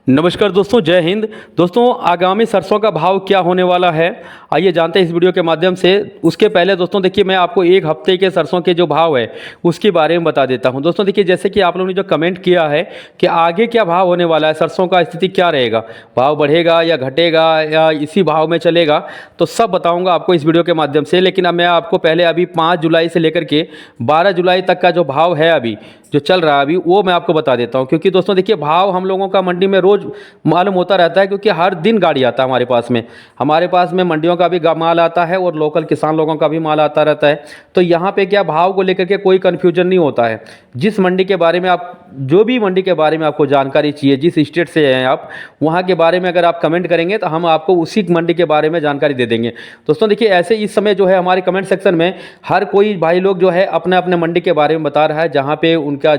नमस्कार दोस्तों, जय हिंद। दोस्तों, आगामी सरसों का भाव क्या होने वाला है, आइए जानते हैं इस वीडियो के माध्यम से। उसके पहले दोस्तों देखिए, मैं आपको एक हफ्ते के सरसों के जो भाव है उसके बारे में बता देता हूं। दोस्तों देखिए, जैसे कि आप लोगों ने जो कमेंट किया है कि आगे क्या भाव होने वाला है, सरसों का स्थिति क्या रहेगा, भाव बढ़ेगा या घटेगा या इसी भाव में चलेगा, तो सब बताऊँगा आपको इस वीडियो के माध्यम से। लेकिन अब मैं आपको पहले अभी 5 जुलाई से लेकर के 12 जुलाई तक का जो भाव है अभी जो चल रहा है अभी, वो मैं आपको बता देता हूं। क्योंकि दोस्तों देखिए, भाव हम लोगों का मंडी में रोज़ मालूम होता रहता है, क्योंकि हर दिन गाड़ी आता है हमारे पास में मंडियों का भी माल आता है और लोकल किसान लोगों का भी माल आता रहता है। तो यहाँ पे क्या भाव को लेकर के कोई कन्फ्यूजन नहीं होता है। जिस मंडी के बारे में आप, जो भी मंडी के बारे में आपको जानकारी चाहिए, जिस स्टेट से हैं आप, वहाँ के बारे में अगर आप कमेंट करेंगे तो हम आपको उसी मंडी के बारे में जानकारी दे देंगे। दोस्तों देखिए, ऐसे इस समय जो है हमारे कमेंट सेक्शन में हर कोई भाई लोग जो है अपने अपने मंडी के बारे में बता रहा है, जहाँ पे उनका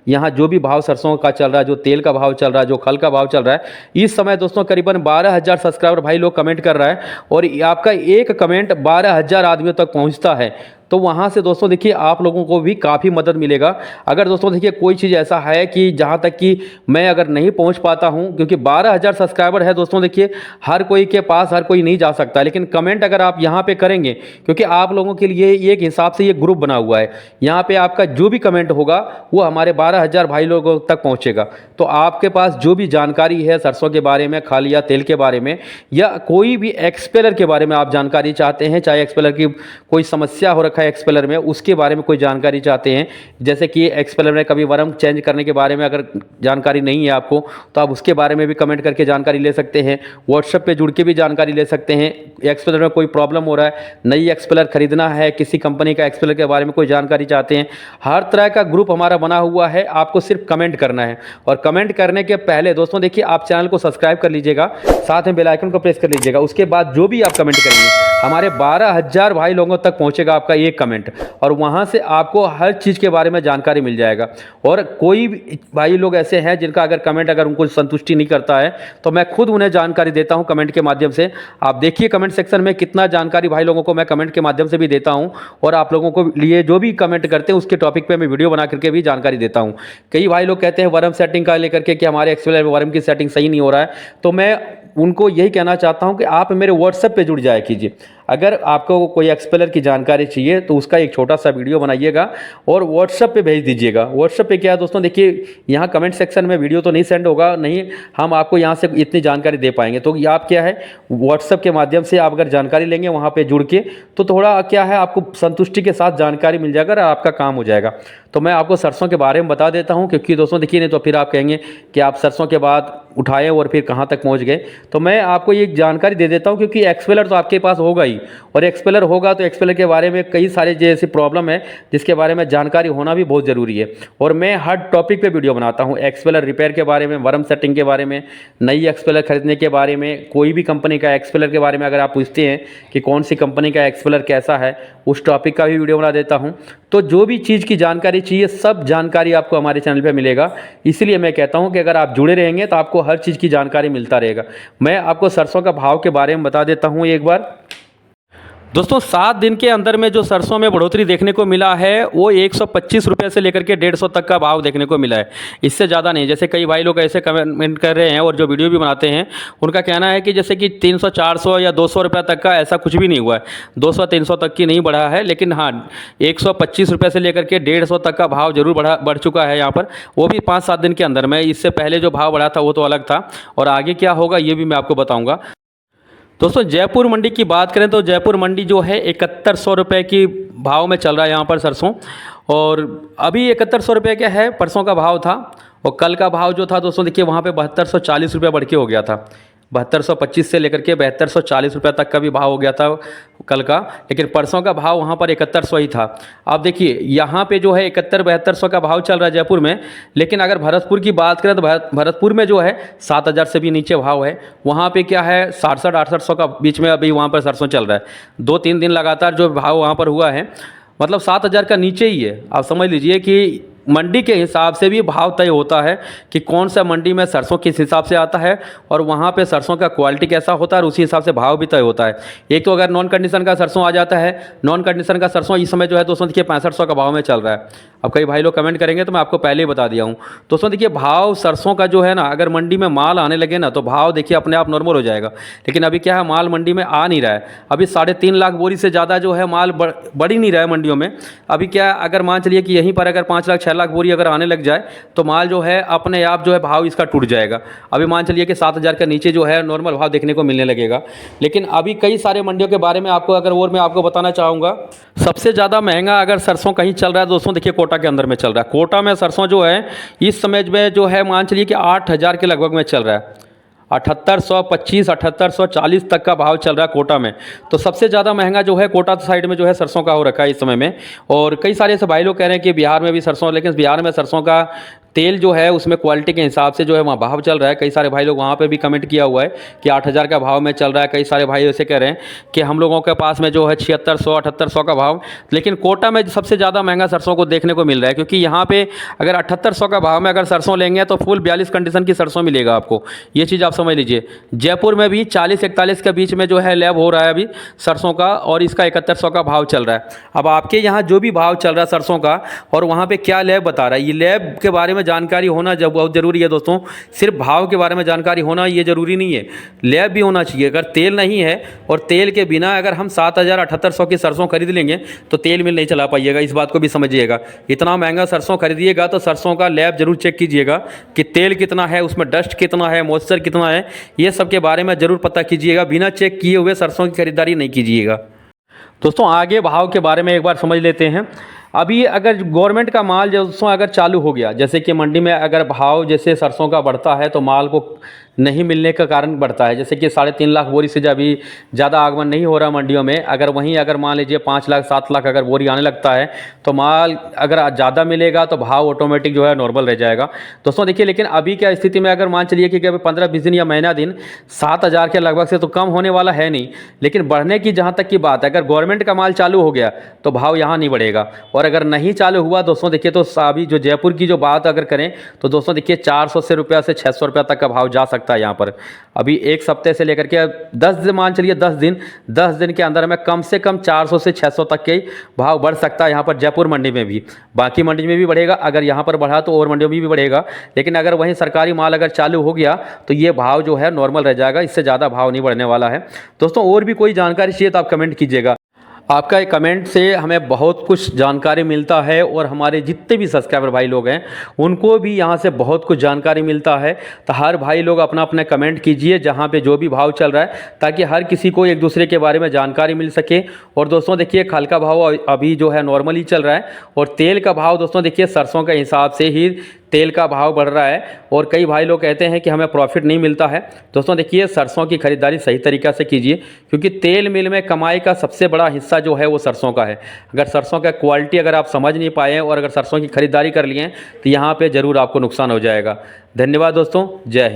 यहाँ जो भी भाव सरसों का चल रहा है, जो तेल का भाव चल रहा है, जो खल का भाव चल रहा है। इस समय दोस्तों करीबन 12,000 सब्सक्राइबर भाई लोग कमेंट कर रहा है और आपका एक कमेंट 12,000 आदमियों तक पहुँचता है। तो वहाँ से दोस्तों देखिए, आप लोगों को भी काफ़ी मदद मिलेगा। अगर दोस्तों देखिए कोई चीज़ ऐसा है कि जहाँ तक कि मैं अगर नहीं पहुँच पाता हूँ, क्योंकि 12,000 सब्सक्राइबर है दोस्तों देखिए, हर कोई के पास हर कोई नहीं जा सकता। लेकिन कमेंट अगर आप यहाँ पे करेंगे, क्योंकि आप लोगों के लिए एक हिसाब से ये ग्रुप बना हुआ है, यहाँ पे आपका जो भी कमेंट होगा वो हमारे 12,000 भाई लोगों तक पहुँचेगा। तो आपके पास जो भी जानकारी है सरसों के बारे में, खाल या तेल के बारे में, या कोई भी एक्सपेलर के बारे में आप जानकारी चाहते हैं, चाहे एक्सपेलर की कोई समस्या हो रखा है एक्सपेलर में, उसके बारे में कोई जानकारी चाहते हैं, जैसे कि एक्सपेलर में कभी वर्म चेंज करने के बारे में अगर जानकारी नहीं है आपको, तो आप उसके बारे में भी कमेंट करके जानकारी ले सकते हैं। व्हाट्सएप पे जुड़ के भी जानकारी ले सकते हैं। एक्सपेलर में कोई प्रॉब्लम हो रहा है, नई एक्सपेलर खरीदना है, किसी कंपनी का एक्सपेलर के बारे में कोई जानकारी चाहते हैं, हर तरह का ग्रुप हमारा बना हुआ है। आपको सिर्फ कमेंट करना है, और कमेंट करने के पहले दोस्तों देखिए, आप चैनल को सब्सक्राइब कर लीजिएगा, साथ में बेल आइकन को प्रेस कर लीजिएगा। उसके बाद जो भी आप कमेंट करेंगे, हमारे 12,000 भाई लोगों तक पहुंचेगा आपका एक कमेंट, और वहां से आपको हर चीज़ के बारे में जानकारी मिल जाएगा। और कोई भी भाई लोग ऐसे हैं जिनका अगर कमेंट अगर उनको संतुष्टि नहीं करता है, तो मैं खुद उन्हें जानकारी देता हूं कमेंट के माध्यम से। आप देखिए कमेंट सेक्शन में कितना जानकारी भाई लोगों को मैं कमेंट के माध्यम से भी देता हूं, और आप लोगों को लिए जो भी कमेंट करते हैं उसके टॉपिक पे मैं वीडियो बना करके भी जानकारी देता हूं। कई भाई लोग कहते हैं वर्म सेटिंग का लेकर के कि हमारे एक्सपेलर में वर्म की सेटिंग सही नहीं हो रहा है, तो मैं उनको यही कहना चाहता हूं कि आप मेरे व्हाट्सएप पे जुड़ जाया कीजिए। अगर आपको कोई एक्सपेलर की जानकारी चाहिए तो उसका एक छोटा सा वीडियो बनाइएगा और व्हाट्सएप पे भेज दीजिएगा। व्हाट्सएप पे क्या है दोस्तों देखिए, यहाँ कमेंट सेक्शन में वीडियो तो नहीं सेंड होगा, नहीं हम आपको यहाँ से इतनी जानकारी दे पाएंगे। तो आप क्या है, व्हाट्सएप के माध्यम से आप अगर जानकारी लेंगे वहाँ पर जुड़ के, तो थोड़ा क्या है, आपको संतुष्टि के साथ जानकारी मिल जाएगा और आपका काम हो जाएगा। तो मैं आपको सरसों के बारे में बता देता हूँ, क्योंकि दोस्तों देखिए, नहीं तो फिर आप कहेंगे कि आप सरसों के बाद उठाए और फिर कहाँ तक पहुँच गए। तो मैं आपको ये जानकारी दे देता हूँ, क्योंकि एक्सपेलर तो आपके पास होगा ही, और एक्सपेलर होगा तो एक्सपेलर के बारे में कई सारे जैसे प्रॉब्लम है जिसके बारे में जानकारी होना भी बहुत ज़रूरी है। और मैं हर टॉपिक पे वीडियो बनाता हूँ, एक्सपेलर रिपेयर के बारे में, वर्म सेटिंग के बारे में, नई एक्सपेलर खरीदने के बारे में, कोई भी कंपनी का एक्सपेलर के बारे में अगर आप पूछते हैं कि कौन सी कंपनी का एक्सपेलर कैसा है, उस टॉपिक का भी वीडियो बना देता हूँ। तो जो भी चीज़ की जानकारी चाहिए, सब जानकारी आपको हमारे चैनल पे मिलेगा। इसलिए मैं कहता हूँ कि अगर आप जुड़े रहेंगे तो आपको हर चीज़ की जानकारी मिलता रहेगा। मैं आपको सरसों का भाव के बारे में बता देता हूँ एक बार। दोस्तों 7 दिन के अंदर में जो सरसों में बढ़ोतरी देखने को मिला है, वो 125 रुपये से लेकर के 150 तक का भाव देखने को मिला है, इससे ज़्यादा नहीं। जैसे कई भाई लोग ऐसे कमेंट कर रहे हैं और जो वीडियो भी बनाते हैं, उनका कहना है कि जैसे कि 300, 400 या 200 रुपये तक का, ऐसा कुछ भी नहीं हुआ है। 200, 300 तक की नहीं बढ़ा है, लेकिन हाँ 125 रुपये से लेकर के 150 तक का भाव जरूर बढ़ चुका है यहाँ पर, वो भी 5-7 दिन के अंदर में। इससे पहले जो भाव बढ़ा था वो तो अलग था, और आगे क्या होगा ये भी मैं आपको बताऊँगा। दोस्तों जयपुर मंडी की बात करें तो जयपुर मंडी जो है 7100 रुपये की भाव में चल रहा है यहाँ पर सरसों, और अभी 7100 रुपये का है, परसों का भाव था। और कल का भाव जो था दोस्तों देखिए, वहाँ पे 7240 रुपये बढ़ के हो गया था। 7225 से लेकर के 7240 रुपये तक का भी भाव हो गया था कल का, लेकिन परसों का भाव वहाँ पर 7100 ही था। आप देखिए यहाँ पे जो है 71-7200 का भाव चल रहा है जयपुर में, लेकिन अगर भरतपुर की बात करें तो भरतपुर में जो है 7000 से भी नीचे भाव है। वहाँ पे क्या है 6700-6800 का बीच में अभी वहाँ पर सरसों चल रहा है। 2-3 दिन लगातार जो भाव वहाँ पर हुआ है, मतलब 7000 का नीचे ही है। आप समझ लीजिए कि मंडी के हिसाब से भी भाव तय होता है कि कौन सा मंडी में सरसों किस हिसाब से आता है और वहाँ पे सरसों का क्वालिटी कैसा होता है और उसी हिसाब से भाव भी तय होता है। एक तो अगर नॉन कंडीशन का सरसों आ जाता है, नॉन कंडीशन का सरसों इस समय जो है दोस्तों देखिए 6500 का भाव में चल रहा है। अब कई भाई लोग कमेंट करेंगे तो मैं आपको पहले ही बता दिया हूँ। दोस्तों देखिए भाव सरसों का जो है ना, अगर मंडी में माल आने लगे ना तो भाव देखिए अपने आप नॉर्मल हो जाएगा। लेकिन अभी क्या है, माल मंडी में आ नहीं रहा है। अभी 3.5 लाख बोरी से ज़्यादा जो है माल बढ़ ही नहीं रहा है मंडियों में। अभी क्या, अगर मान चलिए कि यहीं पर अगर 5 लाख 6 लाख बोरी अगर आने लग जाए तो माल जो है अपने आप जो है भाव इसका टूट जाएगा। अभी मान चलिए कि 7,000 के नीचे जो है नॉर्मल भाव देखने को मिलने लगेगा। लेकिन अभी कई सारे मंडियों के बारे में आपको अगर और मैं आपको बताना चाहूँगा, सबसे ज़्यादा महंगा अगर सरसों कहीं चल रहा है दोस्तों देखिए कोटा के अंदर में चल रहा है। कोटा में सरसों जो है इस समय में जो है मान चलिए कि 8,000 के लगभग में चल रहा है। 7825 7840 तक का भाव चल रहा है कोटा में। तो सबसे ज़्यादा महंगा जो है कोटा साइड में जो है सरसों का हो रखा है इस समय में। और कई सारे ऐसे भाई लोग कह रहे हैं कि बिहार में भी सरसों, लेकिन बिहार में सरसों का तेल जो है उसमें क्वालिटी के हिसाब से जो है वहाँ भाव चल रहा है। कई सारे भाई लोग वहाँ पे भी कमेंट किया हुआ है कि 8,000 का भाव में चल रहा है। कई सारे भाई ऐसे कह रहे हैं कि हम लोगों के पास में जो है 7600 7800 का भाव। लेकिन कोटा में सबसे ज़्यादा महंगा सरसों को देखने को मिल रहा है, क्योंकि यहाँ पे अगर 7800 का भाव में अगर सरसों लेंगे तो फुल 42 कंडीशन की सरसों मिलेगा आपको। ये चीज़ आप समझ लीजिए। जयपुर में भी 40-41 के बीच में जो है लैब हो रहा है अभी सरसों का, और इसका 7100 का भाव चल रहा है। अब आपके यहाँ जो भी भाव चल रहा है सरसों का और वहाँ पे क्या लैब बता रहा है, ये लैब के बारे में जानकारी होना जब बहुत ज़रूरी है दोस्तों। सिर्फ भाव के बारे में जानकारी होना ये ज़रूरी नहीं है, लैब भी होना चाहिए। अगर तेल नहीं है और तेल के बिना अगर हम 7,000 7800 की सरसों खरीद लेंगे तो तेल मिल नहीं चला पाइएगा। इस बात को भी समझिएगा। इतना महंगा सरसों खरीदिएगा तो सरसों का लैब जरूर चेक कीजिएगा कि तेल कितना है, उसमें डस्ट कितना है, मॉइस्चर कितना है, ये सब के बारे में ज़रूर पता कीजिएगा। बिना चेक किए हुए सरसों की खरीदारी नहीं कीजिएगा। दोस्तों आगे भाव के बारे में एक बार समझ लेते हैं। अभी अगर गवर्नमेंट का माल दोस्तों अगर चालू हो गया, जैसे कि मंडी में अगर भाव जैसे सरसों का बढ़ता है तो माल को नहीं मिलने का कारण बढ़ता है। जैसे कि 3.5 लाख बोरी से जब अभी ज़्यादा आगमन नहीं हो रहा मंडियों में, अगर वहीं अगर मान लीजिए 5 लाख 7 लाख अगर बोरी आने लगता है तो माल अगर ज़्यादा मिलेगा तो भाव ऑटोमेटिक जो है नॉर्मल रह जाएगा दोस्तों। देखिए लेकिन अभी क्या स्थिति में अगर मान चलिए कि अभी 15-20 दिन या महीना दिन 7,000 के लगभग से तो कम होने वाला है नहीं। लेकिन बढ़ने की जहाँ तक की बात है, अगर गवर्नमेंट का माल चालू हो गया तो भाव यहाँ नहीं बढ़ेगा, और अगर नहीं चालू हुआ दोस्तों देखिए तो अभी जो जयपुर की जो बात अगर करें तो दोस्तों देखिए 400 रुपया से 600 रुपया तक का भाव जा सकता है यहाँ पर। अभी एक सप्ताह से लेकर के 10 दिन, मान चलिए 10 दिन के अंदर में कम से कम 400 से 600 तक के भाव बढ़ सकता है यहाँ पर जयपुर मंडी में भी। बाकी मंडी में भी बढ़ेगा, अगर यहाँ पर बढ़ा तो और मंडियों में भी बढ़ेगा। लेकिन अगर वहीं सरकारी माल अगर चालू हो गया तो ये भाव जो है नॉर्मल रह जाएगा, इससे ज़्यादा भाव नहीं बढ़ने वाला है दोस्तों। और भी कोई जानकारी चाहिए तो आप कमेंट कीजिएगा। आपका एक कमेंट से हमें बहुत कुछ जानकारी मिलता है, और हमारे जितने भी सब्सक्राइबर भाई लोग हैं उनको भी यहाँ से बहुत कुछ जानकारी मिलता है। तो हर भाई लोग अपना अपना कमेंट कीजिए जहाँ पे जो भी भाव चल रहा है, ताकि हर किसी को एक दूसरे के बारे में जानकारी मिल सके। और दोस्तों देखिए खल का भाव अभी जो है नॉर्मली चल रहा है, और तेल का भाव दोस्तों देखिए सरसों के हिसाब से ही तेल का भाव बढ़ रहा है। और कई भाई लोग कहते हैं कि हमें प्रॉफिट नहीं मिलता है। दोस्तों देखिए सरसों की खरीदारी सही तरीक़ा से कीजिए, क्योंकि तेल मिल में कमाई का सबसे बड़ा हिस्सा जो है वो सरसों का है। अगर सरसों का क्वालिटी अगर आप समझ नहीं पाए और अगर सरसों की खरीदारी कर लिए तो यहाँ पे ज़रूर आपको नुकसान हो जाएगा। धन्यवाद दोस्तों, जय हिंद।